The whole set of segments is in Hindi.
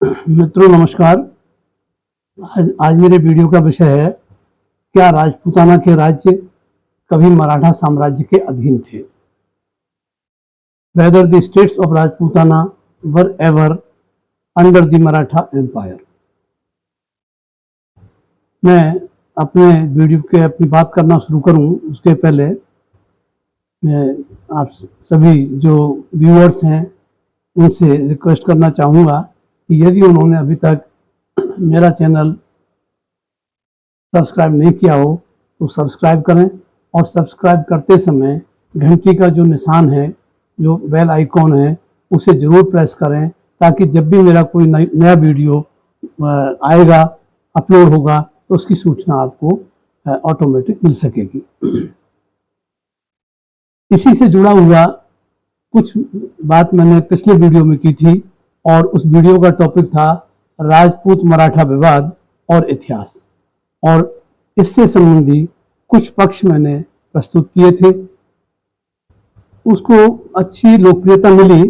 मित्रों नमस्कार। आज मेरे वीडियो का विषय है, क्या राजपूताना के राज्य कभी मराठा साम्राज्य के अधीन थे? Whether the states of Rajputana were ever under the Maratha empire. मैं अपनी बात करना शुरू करूं उसके पहले मैं आप सभी जो व्यूअर्स हैं उनसे रिक्वेस्ट करना चाहूँगा कि यदि उन्होंने अभी तक मेरा चैनल सब्सक्राइब नहीं किया हो तो सब्सक्राइब करें, और सब्सक्राइब करते समय घंटी का जो निशान है, जो बेल आइकॉन है, उसे ज़रूर प्रेस करें, ताकि जब भी मेरा कोई नया वीडियो आएगा, अपलोड होगा, तो उसकी सूचना आपको ऑटोमेटिक मिल सकेगी। इसी से जुड़ा हुआ कुछ बात मैंने पिछले वीडियो में की थी, और उस वीडियो का टॉपिक था राजपूत मराठा विवाद और इतिहास, और इससे संबंधी कुछ पक्ष मैंने प्रस्तुत किए थे। उसको अच्छी लोकप्रियता मिली,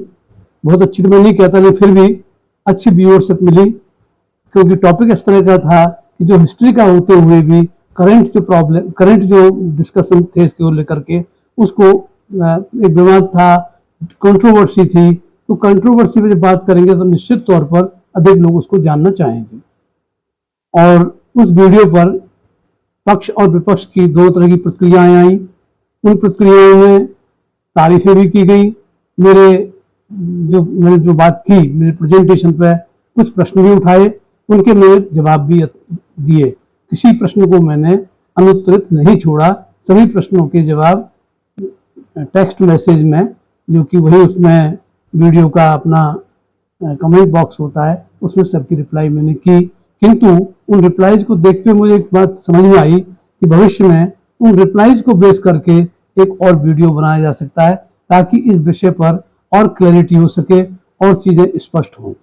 बहुत अच्छी तो मैं नहीं कहता, लेकिन फिर भी अच्छी व्यूअरशिप मिली, क्योंकि टॉपिक इस तरह का था कि जो हिस्ट्री का होते हुए भी करंट जो डिस्कशन थे इसको लेकर के, उसको एक विवाद था, कंट्रोवर्सी थी। तो कंट्रोवर्सी पे जब बात करेंगे तो निश्चित तौर पर अधिक लोग उसको जानना चाहेंगे, और उस वीडियो पर पक्ष और विपक्ष की दो तरह की प्रतिक्रियाएं आई। उन प्रतिक्रियाओं में तारीफें भी की गई। मैंने जो बात की, मेरे प्रेजेंटेशन पे कुछ प्रश्न भी उठाए, उनके मैंने जवाब भी दिए। किसी प्रश्न को मैंने अनुत्तरित नहीं छोड़ा, सभी प्रश्नों के जवाब टेक्स्ट मैसेज में, जो कि वही उसमें वीडियो का अपना कमेंट बॉक्स होता है, उसमें सबकी रिप्लाई मैंने की। किंतु उन रिप्लाईज को देखते हुए मुझे एक बात समझ में आई कि भविष्य में उन रिप्लाईज को बेस करके एक और वीडियो बनाया जा सकता है, ताकि इस विषय पर और क्लैरिटी हो सके और चीजें स्पष्ट हों।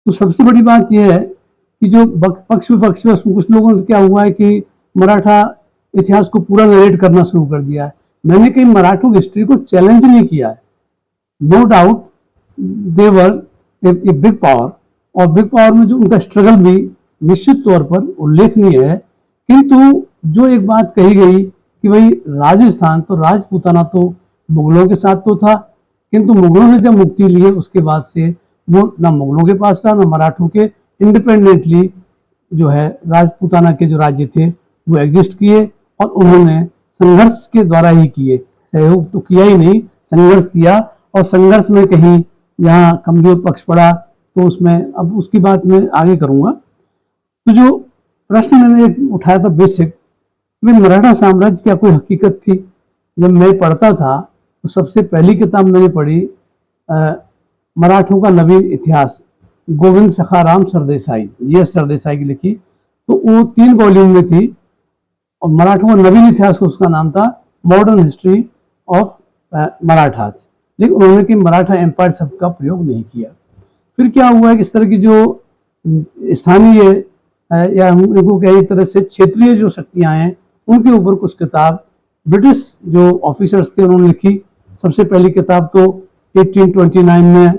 तो सबसे बड़ी बात यह है कि जो पक्ष विपक्ष में उसमें कुछ लोगों ने क्या हुआ है कि मराठा इतिहास को पूरा नरेट करना शुरू कर दिया है। मैंने कहीं मराठों की हिस्ट्री को चैलेंज नहीं किया है। No doubt they were a big power, और बिग पावर में जो उनका स्ट्रगल भी निश्चित तौर पर उल्लेखनीय है। किंतु जो एक बात कही गई कि भाई राजस्थान तो राजपूताना तो मुगलों के साथ तो था, किंतु मुगलों से जब मुक्ति लिए उसके बाद से वो ना मुगलों के पास था ना मराठों के, इंडिपेंडेंटली जो है राजपूताना के जो राज्य थे वो एग्जिस्ट किए, और उन्होंने संघर्ष के द्वारा ही किए, सहयोग तो किया ही नहीं, संघर्ष किया। और संघर्ष में कहीं यहाँ कमजोर पक्ष पड़ा तो उसमें अब उसकी बात मैं आगे करूंगा। तो जो प्रश्न मैंने उठाया था बेसिक, मराठा साम्राज्य क्या कोई हकीकत थी? जब मैं पढ़ता था तो सबसे पहली किताब मैंने पढ़ी मराठों का नवीन इतिहास, गोविंद सखाराम सरदेसाई, ये सरदेसाई की लिखी, तो वो 3 वॉल्यूम में थी, और मराठों का नवीन इतिहास उसका नाम था, मॉडर्न हिस्ट्री ऑफ मराठास। लेकिन उन्होंने कि मराठा एम्पायर शब्द का प्रयोग नहीं किया। फिर क्या हुआ है कि इस तरह की जो स्थानीय या उनको कई तरह से क्षेत्रीय जो शक्तियां हैं, उनके ऊपर कुछ किताब ब्रिटिश जो ऑफिसर्स थे उन्होंने लिखी। सबसे पहली किताब तो 1829 में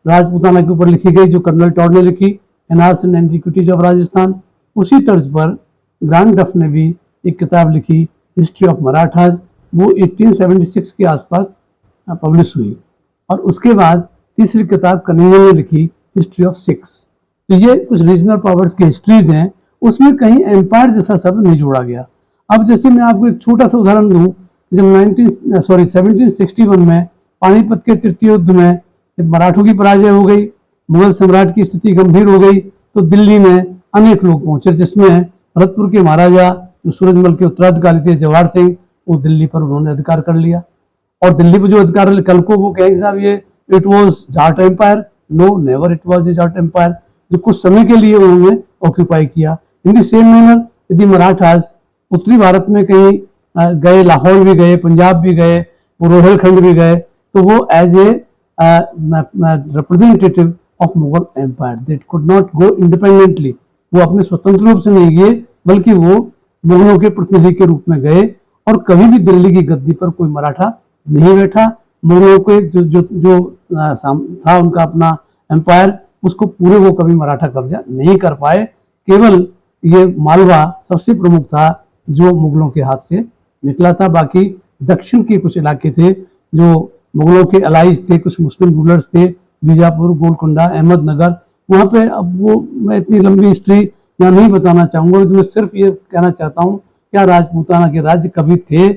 राजपूताना के ऊपर लिखी गई, जो कर्नल टॉड ने लिखी, annals and antiquities of Rajasthan. उसी तर्ज पर ग्रांड डफ ने भी एक किताब लिखी, हिस्ट्री ऑफ मराठाज, वो 1876 के आसपास पब्लिश हुई। और उसके बाद तीसरी किताब कनिंगम ने लिखी, हिस्ट्री ऑफ सिक्स। तो ये कुछ रीजनल पावर्स की हिस्ट्रीज हैं, उसमें कहीं एम्पायर जैसा शब्द नहीं जोड़ा गया। अब जैसे मैं आपको एक छोटा सा उदाहरण दूं, जब 1761 में पानीपत के तृतीय युद्ध में मराठों की पराजय हो गई, मुगल सम्राट की स्थिति गंभीर हो गई, तो दिल्ली में अनेक लोग पहुंचे, जिसमें भरतपुर के महाराजा जो सूरजमल के उत्तराधिकारी थे जवाहर सिंह, वो दिल्ली पर उन्होंने अधिकार कर लिया। और दिल्ली पर जो अधिकार, कल को वो कहेंगे साहब ये it was Jat empire, no never it was a Jat empire, जो कुछ समय के लिए उन्होंने ऑक्यूपाई किया। इन द सेम मैनर यदि मराठास उत्तरी भारत में कहीं गए, लाहौर भी गए, पंजाब भी गए, वो रोहिलखंड भी गए, तो वो as a representative of Mughal empire, that could not go independently, वो अपने स्वतंत्र रूप से नहीं गए, बल्कि वो मुगलों के प्रतिनिधि के रूप में गए। और कभी भी दिल्ली की गद्दी पर कोई मराठा नहीं बैठा। मुगलों के जो था उनका अपना एम्पायर, उसको पूरे वो कभी मराठा कब्जा नहीं कर पाए। केवल ये मालवा सबसे प्रमुख था जो मुगलों के हाथ से निकला था। बाकी दक्षिण के कुछ इलाके थे जो मुगलों के अलाइज थे, कुछ मुस्लिम रूलर्स थे, बीजापुर, गोलकुंडा, अहमदनगर, वहाँ पे। अब वो मैं इतनी लंबी हिस्ट्री यहाँ नहीं बताना चाहूँगा, तो मैं सिर्फ ये कहना चाहता हूँ क्या राजपूताना के राज्य कभी थे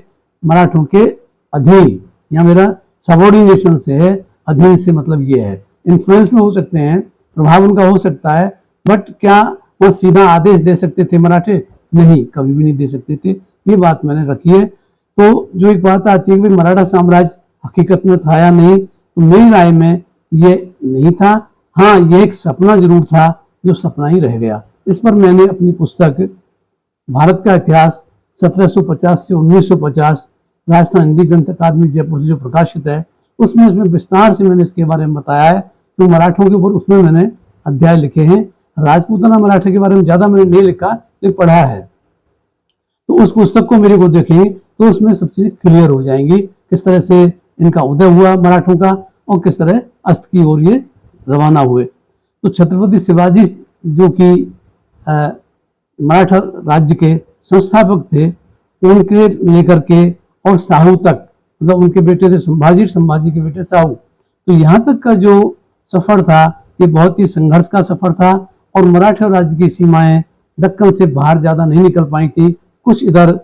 मराठों के अधीन। यहाँ मेरा सबॉर्डिनेशन से है, अधीन से मतलब ये है। इन्फ्लुएंस में हो सकते हैं, प्रभाव उनका हो सकता है, बट क्या वो सीधा आदेश दे सकते थे मराठे? नहीं, कभी भी नहीं दे सकते थे। ये बात मैंने रखी है। तो जो एक बात आती है कि मराठा साम्राज्य हकीकत में था या नहीं, तो मेरी राय में ये नहीं था। हाँ, ये एक सपना जरूर था जो सपना ही रह गया। इस पर मैंने अपनी पुस्तक भारत का इतिहास 1750 से 1950 राजस्थान हिंदी ग्रंथ अकादमी जयपुर से जो प्रकाशित है, उसमें विस्तार से मैंने इसके बारे में बताया है। तो मराठों के ऊपर उसमें मैंने अध्याय लिखे हैं। राजपूताना मराठा के बारे में ज्यादा मैंने नहीं लिखा, लेकिन पढ़ा है। तो उस पुस्तक को मेरे को देखेंगे तो उसमें सब चीजें क्लियर हो जाएंगी, किस तरह से इनका उदय हुआ मराठों का और किस तरह अस्त की ओर ये रवाना हुए। तो छत्रपति शिवाजी जो कि मराठा राज्य के संस्थापक थे, उनके लेकर के और साहू तक, मतलब उनके बेटे थे संभाजी, संभाजी के बेटे साहू, तो यहाँ तक का जो सफर था ये बहुत ही संघर्ष का सफर था। और मराठा राज्य की सीमाएं दक्कन से बाहर ज्यादा नहीं निकल पाई थी, कुछ इधर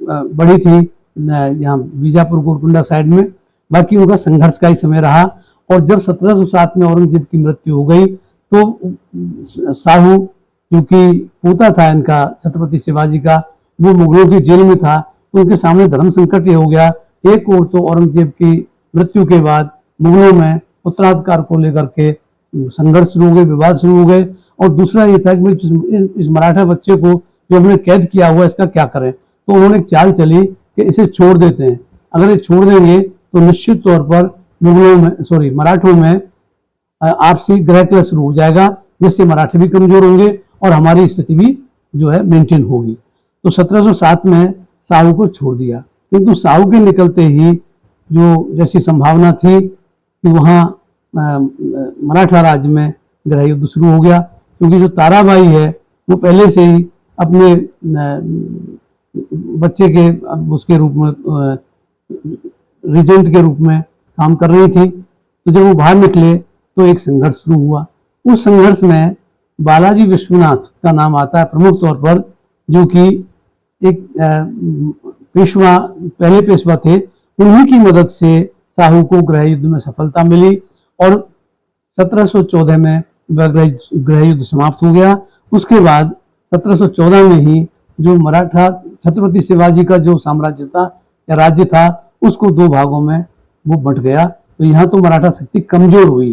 बड़ी थी यहाँ बीजापुर गोलकुंडा साइड में। बाकी उनका संघर्ष का ही समय रहा। और जब 1707 में औरंगजेब की मृत्यु हो गई तो साहू, क्योंकि पोता था इनका छत्रपति शिवाजी का, वो मुगलों की जेल में था, तो उनके सामने धर्म संकट ये हो गया। एक ओर तो औरंगजेब की मृत्यु के बाद मुगलों में उत्तराधिकार को लेकर के संघर्ष शुरू हो गए, विवाद शुरू हो गए, और दूसरा ये था कि इस मराठा बच्चे को जो हमने कैद किया हुआ इसका क्या करें। तो उन्होंने एक चाल चली कि इसे छोड़ देते हैं। अगर ये छोड़ देंगे तो निश्चित तौर पर मराठों में आपसी ग्रह क्लेश शुरू हो जाएगा, जिससे मराठे भी कमजोर होंगे और हमारी स्थिति भी जो है मेंटेन होगी। तो 1707 में साहू को छोड़ दिया, किंतु साहू के निकलते ही जो जैसी संभावना थी कि वहाँ मराठा राज्य में गृह युद्ध शुरू हो गया, क्योंकि जो ताराबाई है वो पहले से ही अपने बच्चे के उसके रूप में रिजेंट के रूप में काम कर रही थी। तो जब वो बाहर निकले तो एक संघर्ष शुरू हुआ। उस संघर्ष में बालाजी विश्वनाथ का नाम आता है प्रमुख तौर पर, जो कि एक पेशवा, पहले पेशवा थे। उन्हीं की मदद से साहू को गृह युद्ध में सफलता मिली और 1714 में गृह युद्ध समाप्त हो गया। उसके बाद 1714 में ही जो मराठा छत्रपति शिवाजी का जो साम्राज्य था या राज्य था, उसको दो भागों में वो बंट गया। तो यहाँ तो मराठा शक्ति कमजोर हुई।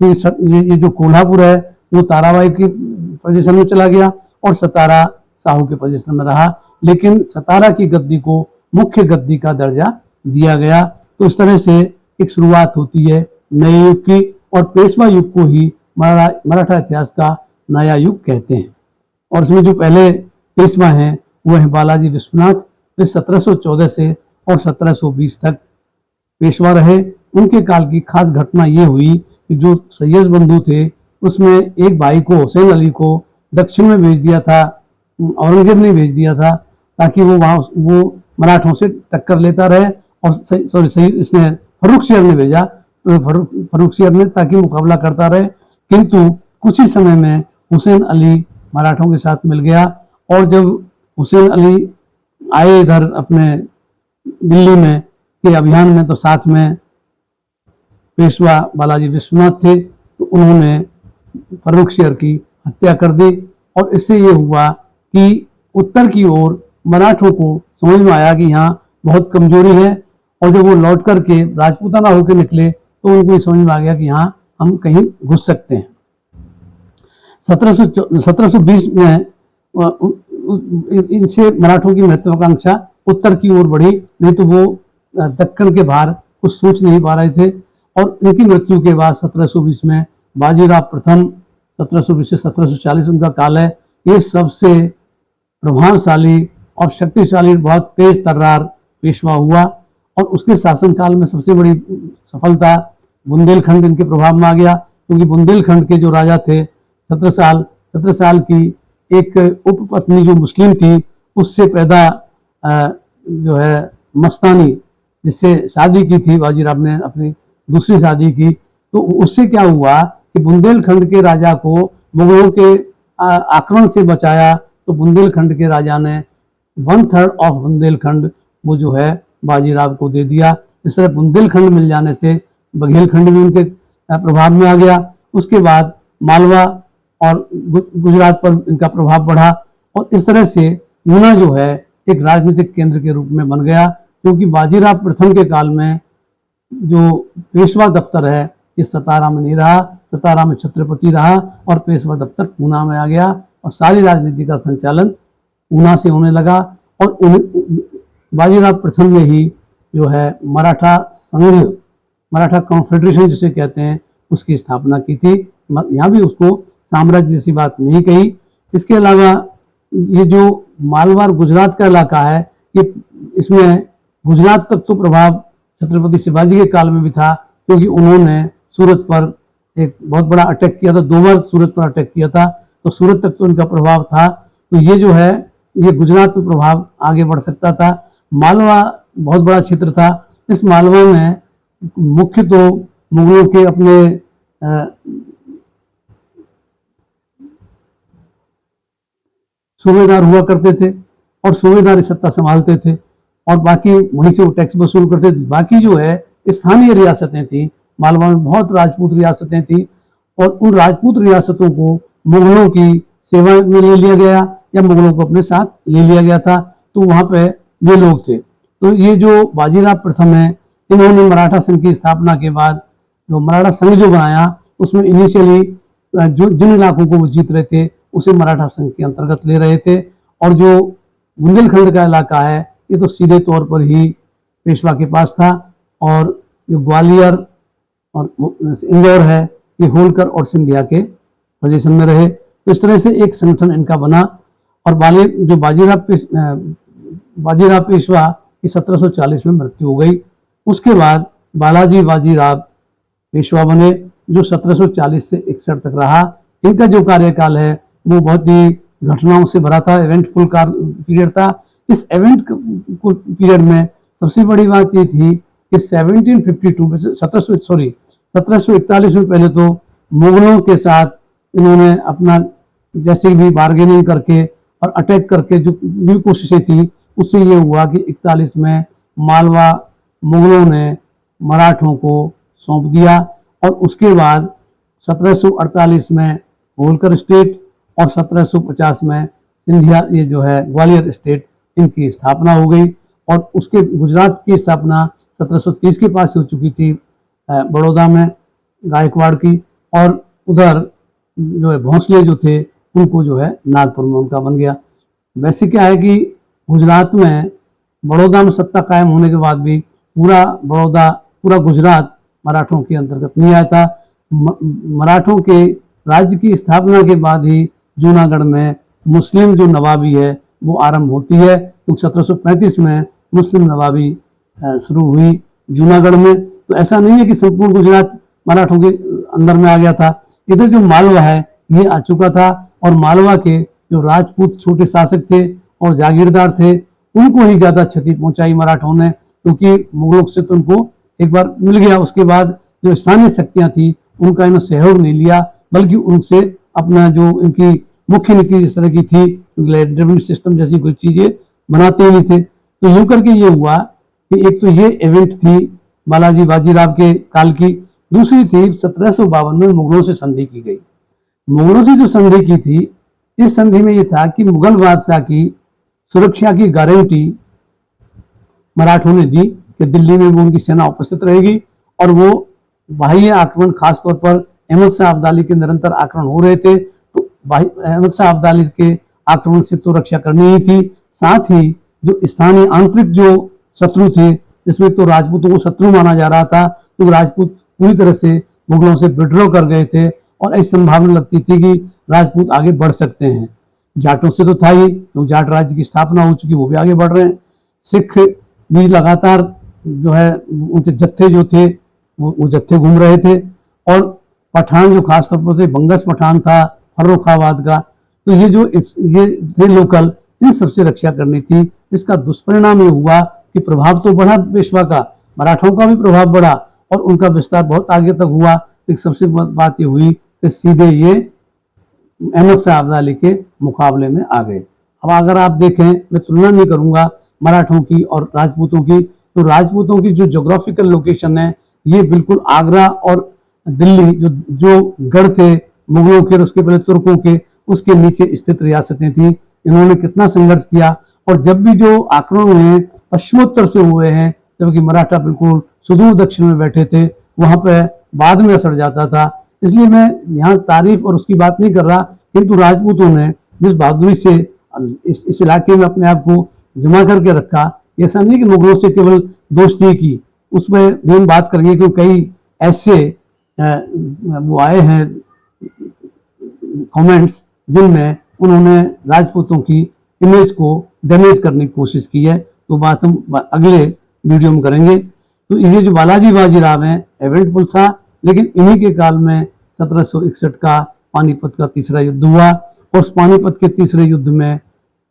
ये जो कोल्हापुर है वो ताराबाई की पोजीशन में चला गया और सतारा साहू के पोजीशन में रहा, लेकिन सतारा की गद्दी को मुख्य गद्दी का दर्जा दिया गया। तो इस तरह से एक शुरुआत होती है नए युग की, और पेशवा युग को ही मराठा इतिहास का नया युग कहते हैं। और इसमें जो पहले पेशवा हैं वो है बालाजी विश्वनाथ, वे 1714 से और 1720 तक पेशवा रहे। उनके काल की खास घटना ये हुई कि जो सैयद बंधु थे उसमें एक भाई को, हुसैन अली को, दक्षिण में भेज दिया था, औरंगजेब ने भेज दिया था, ताकि वो मराठों से टक्कर लेता रहे। और इसने फर्रुख शेर ने भेजा, तो फर्रुख शेर ने ताकि मुकाबला करता रहे। किंतु कुछ ही समय में हुसैन अली मराठों के साथ मिल गया, और जब हुसैन अली आए इधर अपने दिल्ली में के अभियान में, तो साथ में पेशवा बालाजी विश्वनाथ थे। तो उन्होंने फर्रुख शेर की हत्या कर दी, और इससे ये हुआ कि उत्तर की ओर मराठों को समझ में आया कि यहाँ बहुत कमजोरी है, और जब वो लौट करके राजपूताना होकर निकले तो उनको ये समझ में आ गया कि यहाँ हम कहीं घुस सकते हैं। 1720 में इनसे मराठों की महत्वाकांक्षा उत्तर की ओर बढ़ी, नहीं तो वो दक्कन के बाहर कुछ सोच नहीं पा रहे थे। और इनकी मृत्यु के बाद 1720 में बाजीराव प्रथम, 1720 से 1740 उनका काल है, ये सबसे प्रभावशाली और शक्तिशाली, बहुत तेज तर्रार पेशवा हुआ। और उसके शासनकाल में सबसे बड़ी सफलता बुंदेलखंड इनके प्रभाव में आ गया, क्योंकि बुंदेलखंड के जो राजा थे 17 साल की एक उपपत्नी जो मुस्लिम थी, उससे पैदा जो है मस्तानी, जिससे शादी की थी बाजीराव ने, अपनी दूसरी शादी की। तो उससे क्या हुआ कि बुंदेलखंड के राजा को मुगलों के आक्रमण से बचाया। तो बुंदेलखंड के राजा ने 1/3 ऑफ बुंदेलखंड वो जो है बाजीराव को दे दिया। इस तरह बुंदेलखंड मिल जाने से बघेलखंड भी उनके प्रभाव में आ गया। उसके बाद मालवा और गुजरात पर इनका प्रभाव बढ़ा और इस तरह से ऊना जो है एक राजनीतिक केंद्र के रूप में बन गया, क्योंकि बाजीराव प्रथम के काल में जो पेशवा दफ्तर है ये सतारा में नहीं रहा, सतारा में छत्रपति रहा और पेशवा दफ्तर ऊना में आ गया और सारी राजनीति का संचालन ऊना से होने लगा। और बाजीराव प्रथम ने ही जो है मराठा संघ, मराठा कॉन्फेडरेशन जिसे कहते हैं, उसकी स्थापना की थी। यहाँ भी उसको साम्राज्य जैसी बात नहीं कही। इसके अलावा ये जो मालवा गुजरात का इलाका है, ये इसमें गुजरात तक तो प्रभाव छत्रपति शिवाजी के काल में भी था, क्योंकि उन्होंने सूरत पर एक बहुत बड़ा अटैक किया था, 2 बार सूरत पर अटैक किया था, तो सूरत तक तो इनका प्रभाव था। तो ये जो है ये गुजरात में प्रभाव आगे बढ़ सकता था। मालवा बहुत बड़ा क्षेत्र था। इस मालवा में मुख्य तो मुगलों के अपने सूबेदार हुआ करते थे और सूबेदार सत्ता संभालते थे और बाकी वहीं से वो टैक्स वसूल करते थे। बाकी जो है स्थानीय रियासतें थी, मालवा में बहुत राजपूत रियासतें थी और उन राजपूत रियासतों को मुगलों की सेवा में ले लिया गया या मुगलों को अपने साथ ले लिया गया था। तो वहाँ पे ये लोग थे। तो ये जो बाजीराव प्रथम है, इन्होंने मराठा संघ की स्थापना के बाद जो मराठा संघ जो बनाया, उसमें इनिशियली जो जिन इलाकों को वो जीत रहे थे उसे मराठा संघ के अंतर्गत ले रहे थे। और जो बुंदेलखंड का इलाका है ये तो सीधे तौर पर ही पेशवा के पास था और जो ग्वालियर और इंदौर है ये होलकर और सिंधिया के पोजीशन में रहे। तो इस तरह से एक संगठन इनका बना और जो बाजीराव पेशवा की 1740 में मृत्यु हो गई। उसके बाद बालाजी बाजीराव पेशवा बने, जो 1740 से 61 तक रहा। इनका जो कार्यकाल है वो बहुत ही घटनाओं से भरा था, इवेंटफुल पीरियड था। इस इवेंट पीरियड में सबसे बड़ी बात ये थी कि 1741 में पहले तो मुगलों के साथ इन्होंने अपना जैसे भी बार्गेनिंग करके और अटैक करके जो भी कोशिशें थी, उससे ये हुआ कि 41 में मालवा मुगलों ने मराठों को सौंप दिया और उसके बाद 1748 में होलकर स्टेट और 1750 में सिंधिया, ये जो है ग्वालियर स्टेट, इनकी स्थापना हो गई। और उसके गुजरात की स्थापना 1730 के पास हो चुकी थी बड़ौदा में गायकवाड़ की, और उधर जो है भोंसले जो थे उनको जो है नागपुर में उनका बन गया। वैसे क्या है कि गुजरात में बड़ौदा में सत्ता कायम होने के बाद भी पूरा गुजरात मराठों के अंतर्गत नहीं आया था। मराठों के राज्य की स्थापना के बाद ही जूनागढ़ में मुस्लिम जो नवाबी है वो आरंभ होती है, क्योंकि 1735 में मुस्लिम नवाबी शुरू हुई जूनागढ़ में। तो ऐसा नहीं है कि संपूर्ण गुजरात मराठों के अंदर में आ गया था। इधर जो मालवा है ये आ चुका था और मालवा के जो राजपूत छोटे शासक थे और जागीरदार थे उनको ही ज्यादा क्षति पहुंचाई मराठों ने, क्योंकि मुगलों से तो उनको एक बार मिल गया। उसके बाद जो स्थानीय शक्तियां थी उनका इन्होंने सहयोग नहीं लिया, बल्कि उनसे अपना जो इनकी मुख्य नीति जिस तरह की थी, रेवेन्यू सिस्टम जैसी कोई चीजें बनाते ही नहीं थे। तो यूं करके ये हुआ कि एक तो ये इवेंट थी बालाजी बाजीराव के काल की। दूसरी थी 1752 में मुगलों से संधि की गई। मुगलों से जो संधि की थी, इस संधि में ये था कि मुगल बादशाह की सुरक्षा की गारंटी मराठों ने दी कि दिल्ली में वो उनकी सेना उपस्थित रहेगी और वो बाह्य आक्रमण, खासतौर पर अहमद शाह अब्दाली के निरंतर आक्रमण हो रहे थे, तो अहमद शाह अब्दाली के आक्रमण से तो रक्षा करनी ही थी। साथ ही जो स्थानीय आंतरिक जो शत्रु थे, जिसमें तो राजपूतों को शत्रु माना जा रहा था, तो राजपूत पूरी तरह से मुगलों से विड्रॉ कर गए थे और ऐसी संभावना लगती थी कि राजपूत आगे बढ़ सकते हैं। जाटों से तो था ही, तो जाट राज्य की स्थापना हो चुकी, वो भी आगे बढ़ रहे हैं। सिख भी लगातार जो है उनके जत्थे जो थे वो जत्थे घूम रहे थे और पठान जो खासतौर पर से बंगस पठान था फर्रुखाबाद का, तो ये थे लोकल, इन सबसे रक्षा करनी थी। इसका दुष्परिणाम ये हुआ कि प्रभाव तो बढ़ा पेशवा का, मराठों का भी प्रभाव बढ़ा और उनका विस्तार बहुत आगे तक हुआ। एक सबसे बात ये हुई कि सीधे ये अहमद शाह अब्दाली के मुकाबले में आ गए। अब अगर आप देखें, मैं तुलना नहीं करूंगा मराठों की और राजपूतों की, तो राजपूतों की जो ज्योग्राफिकल लोकेशन है ये बिल्कुल आगरा और दिल्ली जो गढ़ थे मुगलों के और उसके पहले तुर्कों के, उसके नीचे स्थित रियासतें थी। इन्होंने कितना संघर्ष किया, और जब भी जो आक्रमण हुए पश्चिमोत्तर से हुए हैं, जबकि मराठा बिल्कुल सुदूर दक्षिण में बैठे थे, वहां पर बाद में असर जाता था। इसलिए मैं यहाँ तारीफ और उसकी बात नहीं कर रहा, किंतु राजपूतों ने जिस बहादुरी से इस इलाके में अपने आप को जमा करके रखा, ऐसा नहीं कि मुगलों से केवल दोस्ती की, उसमें भी हम बात करेंगे कि कई ऐसे वो आए हैं कमेंट्स जिनमें उन्होंने राजपूतों की इमेज को डैमेज करने की कोशिश की है, तो बात हम अगले वीडियो में करेंगे। तो ये जो बालाजी बाजीराव है इवेंटफुल था, लेकिन इन्हीं के काल में 1761 का पानीपत का तीसरा युद्ध हुआ, और उस पानीपत के तीसरे युद्ध में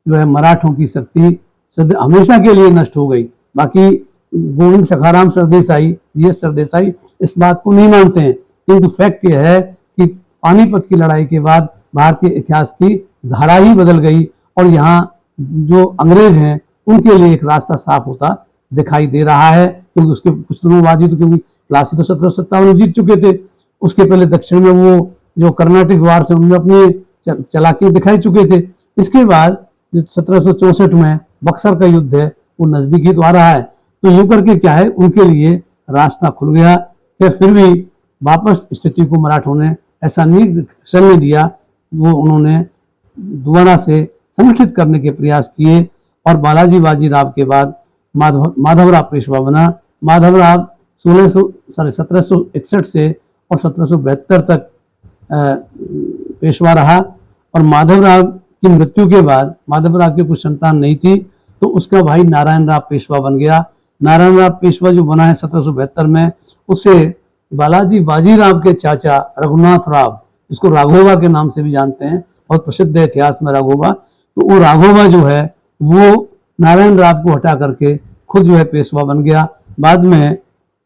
जो है मराठों की शक्ति हमेशा के लिए नष्ट हो गई। बाकी गोविंद सखाराम सरदेसाई, जी सरदेसाई इस बात को नहीं मानते हैं, किंतु फैक्ट यह है कि पानीपत की लड़ाई के बाद भारतीय इतिहास की धारा ही बदल गई, और यहाँ जो अंग्रेज हैं उनके लिए एक रास्ता साफ होता दिखाई दे रहा है। क्योंकि उसके कुछ दिनों बाद ही तो, क्योंकि प्लासी तो 1757 जीत चुके थे, उसके पहले दक्षिण में वो जो कर्नाटिक वार से उनमें अपनी चालाकी दिखाई चुके थे। इसके बाद जो 1764 में बक्सर का युद्ध है वो नजदीकी तो आ रहा है, तो यूं करके क्या है उनके लिए रास्ता खुल गया। फिर भी वापस स्थिति को मराठों ने ऐसा नहीं चलने दिया, वो उन्होंने दोबारा से संगठित करने के प्रयास किए, और बालाजी बाजीराव के बाद माधवराव पेशवा बना। माधवराव 1761 से और 1772 तक पेशवा रहा, और माधवराव की मृत्यु के बाद माधवराव की कुछ संतान नहीं थी, तो उसका भाई नारायण राव पेशवा बन गया। नारायण राव पेशवा जो बना है 1772 में, उसे बालाजी बाजीराव के चाचा रघुनाथ राव, इसको राघोबा के नाम से भी जानते हैं, बहुत प्रसिद्ध है इतिहास में राघोबा, तो वो राघोबा जो है वो नारायण राव को हटा करके खुद जो है पेशवा बन गया। बाद में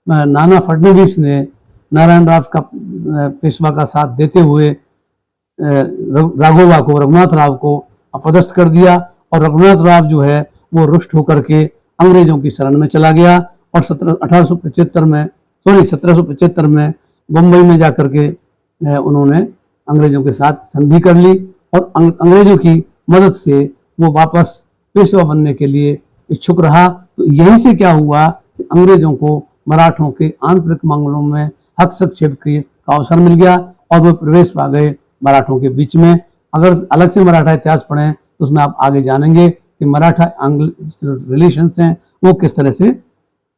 नाना फडणवीस ने नारायण राव का पेशवा का साथ देते हुए राघोबा को, रघुनाथ राव को अपदस्थ कर दिया, और रघुनाथ राव जो है वो रुष्ट होकर के अंग्रेजों की शरण में चला गया, और 1775 में बम्बई में जाकर के उन्होंने अंग्रेजों के साथ संधि कर ली, और अंग्रेजों की मदद से वो वापस पेशवा बनने के लिए इच्छुक रहा। तो यहीं से क्या हुआ कि अंग्रेजों को मराठों के आंतरिक मामलों में हस्तक्षेप का अवसर मिल गया, और वो प्रवेश पा गए मराठों के बीच में। अगर अलग से मराठा इतिहास पढ़ें तो उसमें आप आगे जानेंगे कि मराठा रिलेशंस हैं वो किस तरह से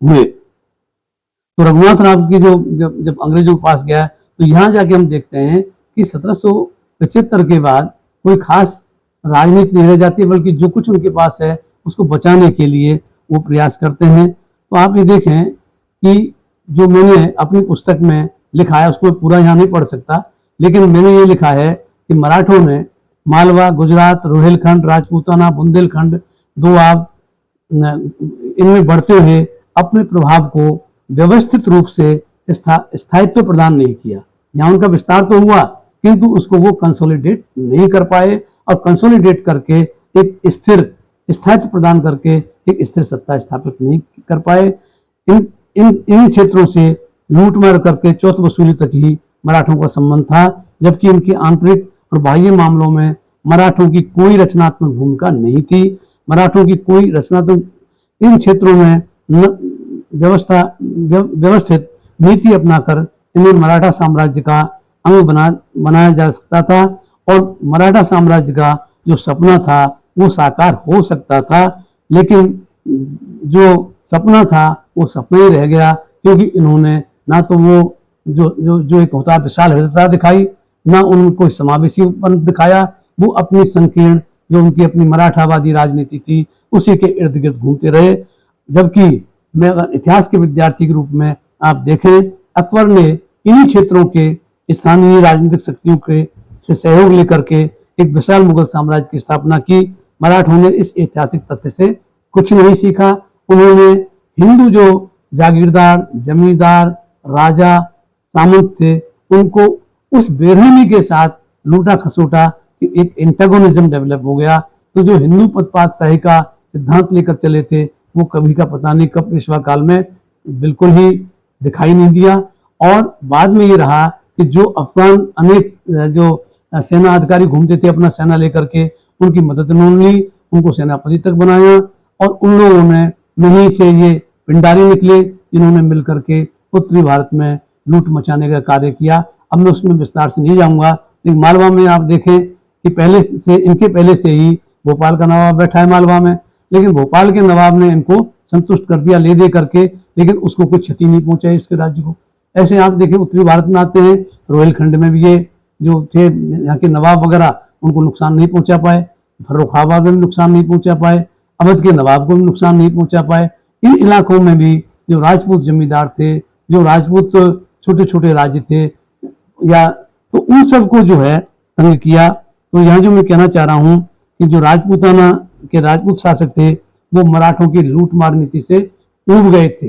हुए। तो रघुनाथ राव की जब अंग्रेजों के पास गया, तो यहाँ जाके हम देखते हैं कि 1775 के बाद कोई खास राजनीति नहीं रह जाती, बल्कि जो कुछ उनके पास है उसको बचाने के लिए वो प्रयास करते हैं। तो आप ये देखें कि जो मैंने अपनी पुस्तक में लिखा है उसको पूरा यहाँ नहीं पढ़ सकता, लेकिन मैंने ये लिखा है कि मराठों ने मालवा, गुजरात, रोहिलखंड, राजपूताना, बुंदेलखंड, दोआब इनमें बढ़ते हुए अपने प्रभाव को व्यवस्थित रूप से स्थायित्व प्रदान नहीं किया। यहाँ उनका विस्तार तो हुआ, किंतु उसको वो कंसोलिडेट नहीं कर पाए, और कंसोलिडेट करके एक स्थिर स्थायित्व प्रदान करके एक स्थिर सत्ता स्थापित नहीं कर पाए। इन क्षेत्रों से लूटमार करके चौथ वसूली तक ही मराठों का संबंध था, जबकि इनके आंतरिक और बाह्य मामलों में मराठों की कोई रचनात्मक भूमिका नहीं थी। मराठों की कोई रचनात्मक इन क्षेत्रों में व्यवस्थित नीति अपनाकर इन्हें मराठा साम्राज्य का अंग बनाया जा सकता था, और मराठा साम्राज्य का जो सपना था वो साकार हो सकता था। लेकिन जो सपना था वो सपना ही रह गया, क्योंकि इन्होंने ना तो वो जो एक होता विशाल हृदयता दिखाई, ना उनको समावेशीपन दिखाया। वो अपनी संकीर्ण जो उनकी अपनी मराठावादी राजनीति थी उसी के इर्द गिर्द घूमते रहे। जबकि मैं अगर इतिहास के विद्यार्थी के रूप में आप देखें, अकबर ने इन्हीं क्षेत्रों के स्थानीय राजनीतिक शक्तियों के से सहयोग लेकर के एक विशाल मुगल साम्राज्य की स्थापना की। मराठों ने इस ऐतिहासिक तथ्य से कुछ नहीं सीखा। उन्होंने हिंदू जो जागीरदार, जमींदार, राजा, सामंत थे, उनको उस बेरहमी के साथ लूटा खसोटा कि एक एंटागोनिज्म डेवलप हो गया। तो जो हिंदू पदपातशाही का सिद्धांत लेकर चले थे, वो कभी का पता नहीं कब पेशवा काल में बिल्कुल ही दिखाई नहीं दिया। और बाद में ये रहा कि जो अफगान अनेक जो सेना अधिकारी घूमते थे अपना सेना लेकर के, उनकी मदद उन्होंने ली, उनको सेनापति तक बनाया। और उन लोगों ने नहीं से ये पिंडारी निकले जिन्होंने मिलकर के उत्तरी भारत में लूट मचाने का कार्य किया। अब मैं उसमें विस्तार से नहीं जाऊंगा, लेकिन मालवा में आप देखें कि इनके पहले से ही भोपाल का नवाब बैठा है मालवा में, लेकिन भोपाल के नवाब ने इनको संतुष्ट कर दिया ले दे करके, लेकिन उसको कोई क्षति नहीं पहुंचाई इसके राज्य को। ऐसे आप देखें उत्तरी भारत में आते हैं, रोहिलखंड में भी ये जो थे यहाँ के नवाब वगैरह, उनको नुकसान नहीं पहुंचा पाए, फर्रुखाबाद में भी नुकसान नहीं पहुंचा पाए, अवध के नवाब को भी नुकसान नहीं पहुंचा पाए। इन इलाकों में भी जो राजपूत जमींदार थे, जो राजपूत छोटे छोटे राज्य थे, या तो उन सबको जो है तंग किया। तो यहाँ जो मैं कहना चाह रहा हूँ कि जो राजपूताना के राजपूत शासक थे, वो मराठों की लूट मार नीति से ऊब गए थे,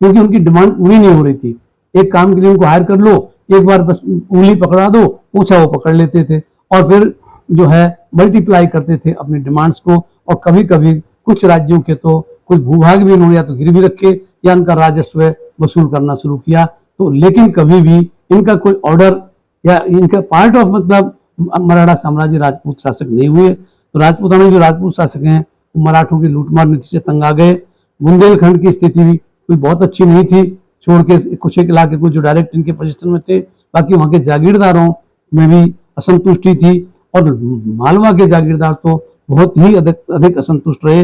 क्योंकि उनकी डिमांड पूरी नहीं हो रही थी। एक काम के लिए उनको हायर कर लो, एक बार बस उंगली पकड़ा दो, पूछा वो पकड़ लेते थे, और फिर जो है मल्टीप्लाई करते थे अपनी डिमांड्स को। और कभी कभी कुछ राज्यों के तो कुछ भूभाग भी इन्होंने या तो गिरवी रखे या इनका राजस्व वसूल करना शुरू किया। तो लेकिन कभी भी इनका कोई ऑर्डर या इनका पार्ट ऑफ मतलब मराठा साम्राज्य राजपूत शासक नहीं हुए। तो राजपूताना जो राजपूत शासक हैं, वो मराठों की लूटमार नीति से तंग आ गए। बुंदेलखंड की स्थिति भी कोई बहुत अच्छी नहीं थी, छोड़ के कुछ एक इलाके को जो डायरेक्ट इनके पोजीशन में थे। बाकी वहां के जागीरदारों में भी असंतुष्टि थी, और मालवा के जागीरदार तो बहुत ही अधिक असंतुष्ट रहे।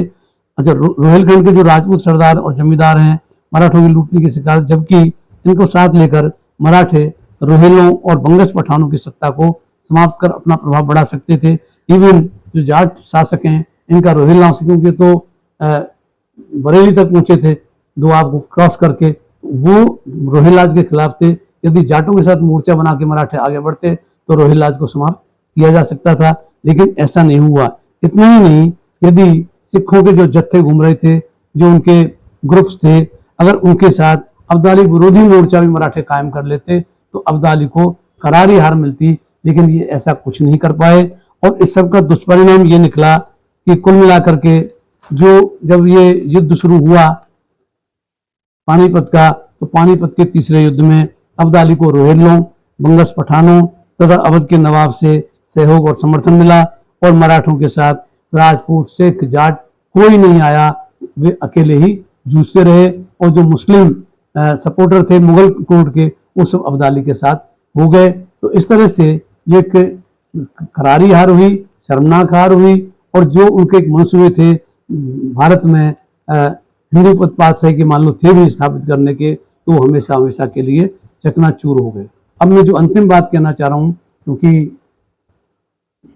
अच्छा, रोहिलखंड के जो राजपूत सरदार और जमींदार हैं, मराठों की लूटने के शिकार, जबकि इनको साथ लेकर मराठे रोहिलों और बंगस पठानों की सत्ता को समाप्त कर अपना प्रभाव बढ़ा सकते थे। इवन जो जाट शासक हैं, इनका रोहिलाओं से, क्योंकि तो बरेली तक पहुंचे थे दोआब को क्रॉस करके, वो रोहिलाज के खिलाफ थे। यदि जाटों के साथ मोर्चा बना के मराठे आगे बढ़ते तो रोहिलाज को समाप्त किया जा सकता था, लेकिन ऐसा नहीं हुआ। इतना ही नहीं, यदि सिखों के जो जत्थे घूम रहे थे, जो उनके ग्रुप्स थे, अगर उनके साथ अब्दाली विरोधी मोर्चा भी मराठे कायम कर लेते तो अब्दाली को करारी हार मिलती, लेकिन ये ऐसा कुछ नहीं कर पाए। और इस सब का दुष्परिणाम ये निकला कि कुल मिलाकर के जब ये युद्ध शुरू हुआ पानीपत का, तो पानीपत के तीसरे युद्ध में अब्दाली को रोहिलों, बंगस पठानों तथा अवध के नवाब से सहयोग और समर्थन मिला, और मराठों के साथ राजपूत, सिख, जाट कोई नहीं आया, वे अकेले ही जूझते रहे। और जो मुस्लिम सपोर्टर थे मुगल कोर्ट के, वो सब अब्दाली के साथ हो गए। तो इस तरह से ये करारी हार हुई, शर्मनाक हार हुई, और जो उनके एक मंसूबे थे भारत में हिंदू पदपातशाही के मान लो थे भी स्थापित करने के, तो हमेशा हमेशा के लिए चकनाचूर हो गए। अब मैं जो अंतिम बात कहना चाह रहा हूँ, क्योंकि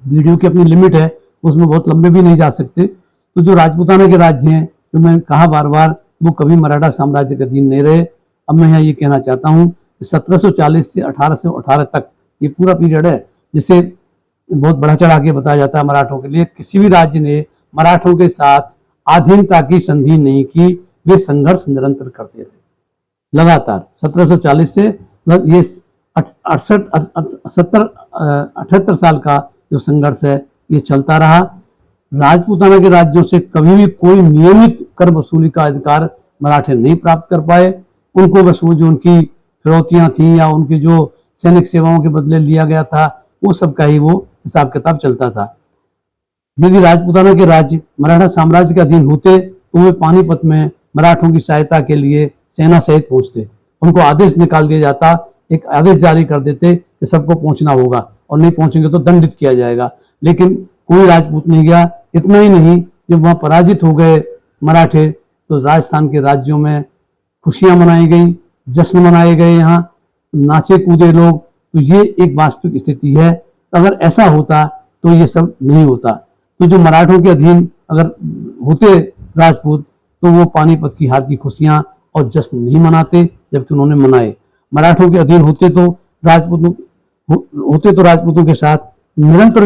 वीडियो की अपनी लिमिट है, उसमें बहुत लंबे भी नहीं जा सकते। तो जो राजपूताना के राज्य हैं, जो मैं कहा बार बार, वो कभी मराठा साम्राज्य के अधीन नहीं रहे। अब मैं यहाँ ये कहना चाहता हूँ 1740 से 1818 तक ये पूरा पीरियड है, जिसे बहुत बढ़ा चढ़ा के बताया जाता है मराठों के लिए। किसी भी राज्य ने मराठों के साथ अधीनता की संधि नहीं की, वे संघर्ष निरंतर करते रहे लगातार। 1740 से ये 78 साल का जो संघर्ष है, ये चलता रहा। राजपूताना के राज्यों से कभी भी कोई नियमित कर वसूली का अधिकार मराठे नहीं प्राप्त कर पाए। उनको बस वो जो उनकी फिरौतियां थी या उनकी जो सैनिक सेवाओं के बदले लिया गया था, वो सब का ही वो हिसाब किताब चलता था। यदि राजपूताना के राज्य मराठा साम्राज्य के अधीन होते तो वे पानीपत में मराठों की सहायता के लिए सेना सहित पहुंचते। उनको आदेश निकाल दिया जाता, एक आदेश जारी कर देते कि सबको पहुंचना होगा, और नहीं पहुंचेंगे तो दंडित किया जाएगा। लेकिन कोई राजपूत नहीं गया। इतना ही नहीं, जब वहां पराजित हो गए मराठे, तो राजस्थान के राज्यों में खुशियां मनाई गई, जश्न मनाए गए, यहाँ नाचे कूदे लोग। तो ये एक वास्तविक स्थिति है। अगर ऐसा होता तो ये सब नहीं होता। तो जो मराठों के अधीन अगर होते राजपूत, तो वो पानीपत की हार की खुशियां और जश्न नहीं मनाते, जबकि उन्होंने मनाए। मराठों के अधीन होते तो राजपूतों होते तो राजपूतों के साथ निरंतर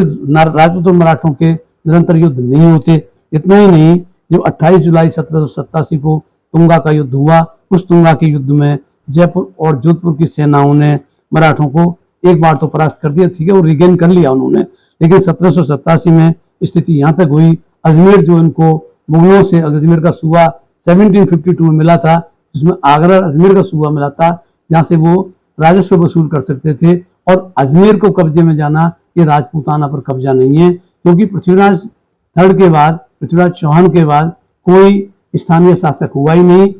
राजपूत और मराठों के निरंतर युद्ध नहीं होते। इतना ही नहीं, जो 28 जुलाई 1787 को तुंगा का युद्ध हुआ, उस तुंगा के युद्ध में जयपुर और जोधपुर की सेनाओं ने मराठों को एक बार तो परास्त कर दिया, ठीक है, वो रिगेन कर लिया उन्होंने, लेकिन 1787 में स्थिति यहाँ तक हुई, अजमेर जो इनको मुगलों से अजमेर का सूबा 1752 में मिला था, जिसमें आगरा अजमेर का सूबा मिला था, जहाँ से वो राजस्व वसूल कर सकते थे। और अजमेर को कब्जे में जाना ये राजपूताना पर कब्जा नहीं है, क्योंकि पृथ्वीराज थर्ड के बाद, पृथ्वीराज चौहान के बाद कोई स्थानीय शासक हुआ ही नहीं।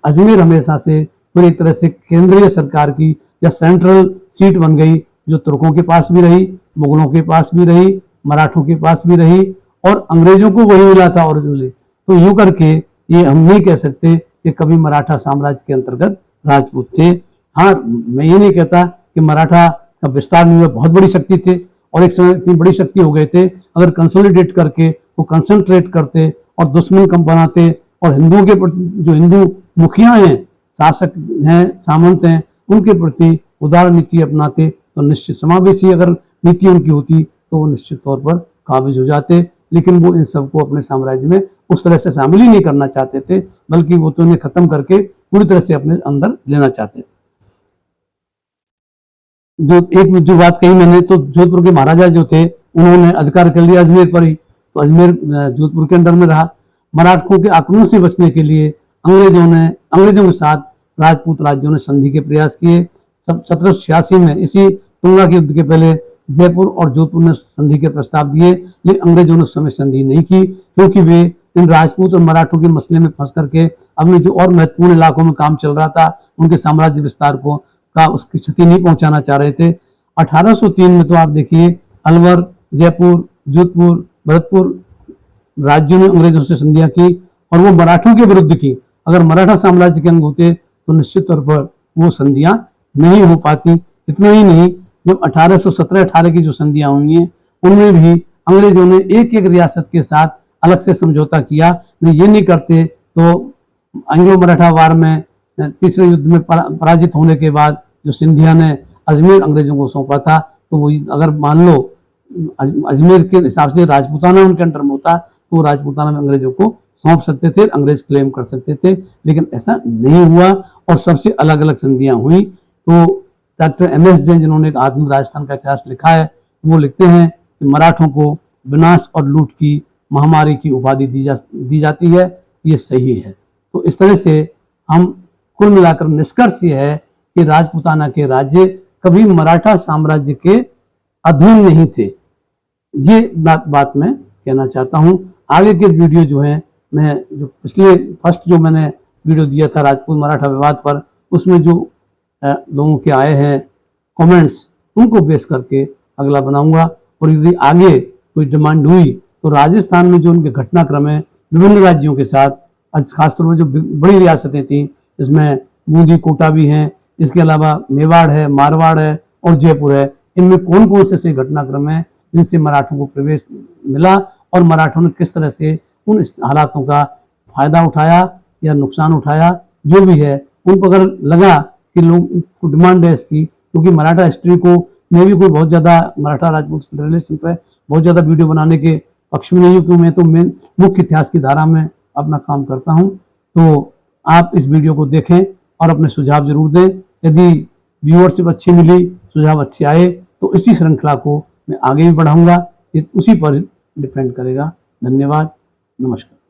अजमेर हमेशा से पूरी तरह से केंद्रीय सरकार की या सेंट्रल सीट बन गई, जो तुर्कों के पास भी रही, मुगलों के पास भी रही, मराठों के पास भी रही, और अंग्रेजों को वही मिला था ओरिजिनली। तो यूं करके ये हम नहीं कह सकते कि कभी मराठा साम्राज्य के अंतर्गत राजपूत थे। हाँ, मैं ये नहीं कहता कि मराठा का विस्तार नहीं हुआ, बहुत बड़ी शक्ति थे, और एक समय इतनी बड़ी शक्ति हो गए थे, अगर कंसोलिडेट करके वो कंसंट्रेट करते और दुश्मन कम बनाते, और हिंदुओं के प्रति जो हिंदू मुखिया हैं, शासक हैं, सामंत हैं, उनके प्रति उदार नीति अपनाते, तो निश्चित समावेशी अगर नीति उनकी होती तो वो निश्चित तौर पर काबिज हो जाते। लेकिन वो इन सबको अपने साम्राज्य में उस तरह से शामिल ही नहीं करना चाहते थे, बल्कि वो तो इन्हें खत्म करके पूरी तरह से अपने अंदर लेना चाहते थे। जो बात कही मैंने, तो जोधपुर के महाराजा जो थे उन्होंने अधिकार कर लिया अजमेर पर ही, तो अजमेर जोधपुर के अंदर में रहा। मराठों के आक्रमण से बचने के लिए अंग्रेजों के साथ राजपूत राज्यों ने संधि के प्रयास किए। 1786 में इसी तुंगा के युद्ध के पहले जयपुर और जोधपुर ने संधि के प्रस्ताव दिए, लेकिन अंग्रेजों ने उस समय संधि नहीं की, क्योंकि वे इन राजपूत और मराठों के मसले में फंस करके अपने जो और महत्वपूर्ण इलाकों में काम चल रहा था, उनके साम्राज्य विस्तार का उसकी क्षति नहीं पहुंचाना चाह रहे थे। 1803 में तो आप देखिए, अलवर, जयपुर, जोधपुर, भरतपुर राज्यों ने अंग्रेजों से संधियां की, और वो मराठों के विरुद्ध की। अगर मराठा साम्राज्य के अंग होते तो निश्चित तौर पर वो संधियां नहीं हो पाती। इतना ही नहीं, जब 1817-18 की जो संधियां हुई हैं, उनमें भी अंग्रेजों ने एक एक रियासत के साथ अलग से समझौता किया। नहीं, ये नहीं करते तो एंग्लो मराठा वार में तीसरे युद्ध में पराजित होने के बाद जो सिंधिया ने अजमेर अंग्रेजों को सौंपा था, तो वो अगर मान लो अजमेर के हिसाब से राजपूताना उनके अंडर में होता, तो वो राजपूताना में अंग्रेजों को सौंप सकते थे, अंग्रेज क्लेम कर सकते थे, लेकिन ऐसा नहीं हुआ और सबसे अलग अलग संधियां हुई। तो डॉक्टर एम.एस. जैन, जिन्होंने एक आधुनिक राजस्थान का इतिहास लिखा है, वो लिखते हैं कि मराठों को विनाश और लूट की महामारी की उपाधि दी जाती है, ये सही है। तो इस तरह से हम कुल मिलाकर निष्कर्ष ये है कि राजपूताना के राज्य कभी मराठा साम्राज्य के अधीन नहीं थे। ये बात मैं कहना चाहता हूँ। आगे के वीडियो जो है, मैं जो पिछले फर्स्ट जो मैंने वीडियो दिया था राजपूत मराठा विवाद पर, उसमें जो लोगों के आए हैं कमेंट्स, उनको बेस करके अगला बनाऊंगा। और यदि आगे कोई डिमांड हुई तो राजस्थान में जो उनके घटनाक्रम है विभिन्न राज्यों के साथ, खासतौर पर जो बड़ी रियासतें थी, इसमें बूंदी, कोटा भी हैं, इसके अलावा मेवाड़ है, मारवाड़ है और जयपुर है, इनमें कौन कौन से ऐसे घटनाक्रम हैं जिनसे मराठों को प्रवेश मिला और मराठों ने किस तरह से उन हालातों का फायदा उठाया या नुकसान उठाया, जो भी है, उनको अगर लगा कि लोग डिमांड है इसकी, क्योंकि मराठा हिस्ट्री को मैं भी कोई बहुत ज़्यादा मराठा राजपूत रिलेशन पे बहुत ज़्यादा वीडियो बनाने के पक्ष में नहीं हूँ, क्योंकि मैं तो मुख्य इतिहास की धारा में अपना काम करता हूँ। तो आप इस वीडियो को देखें और अपने सुझाव जरूर दें। यदि व्यूअरशिप अच्छी मिली, सुझाव अच्छे आए, तो इसी श्रृंखला को मैं आगे भी बढ़ाऊंगा, ये उसी पर डिपेंड करेगा। धन्यवाद, नमस्कार।